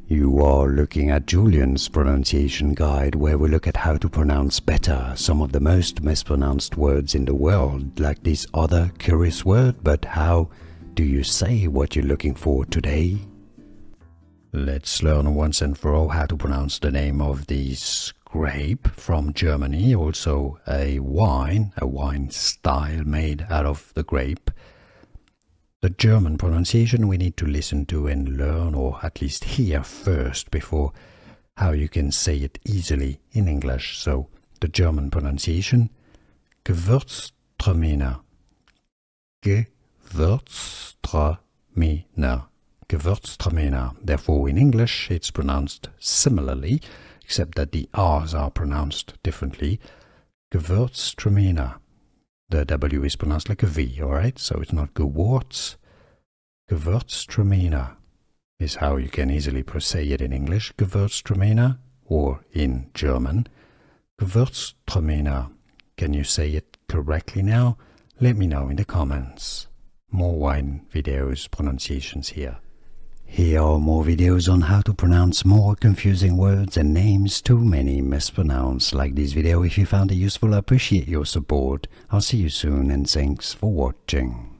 You are looking at Julian's pronunciation guide, where we look at how to pronounce better some of the most mispronounced words in the world, like this other curious word. But how do you say what you're looking for today? Let's learn once and for all how to pronounce the name of this grape from Germany, also a wine style made out of the grape. The German pronunciation we need to listen to and learn, or at least hear first, before how you can say it easily in English. So the German pronunciation: Gewurztraminer. Gewurztraminer. Gewurztraminer. Therefore in English it's pronounced similarly, except that the R's are pronounced differently. Gewurztraminer. The W is pronounced like a V, alright? So it's not Gewurz. Gewurztraminer is how you can easily say it in English. Gewurztraminer, or in German, Gewurztraminer. Can you say it correctly now? Let me know in the comments. More wine videos, pronunciations here. Here are more videos on how to pronounce more confusing words and names too many mispronounced. Like this video if you found it useful. I appreciate your support. I'll see you soon and thanks for watching.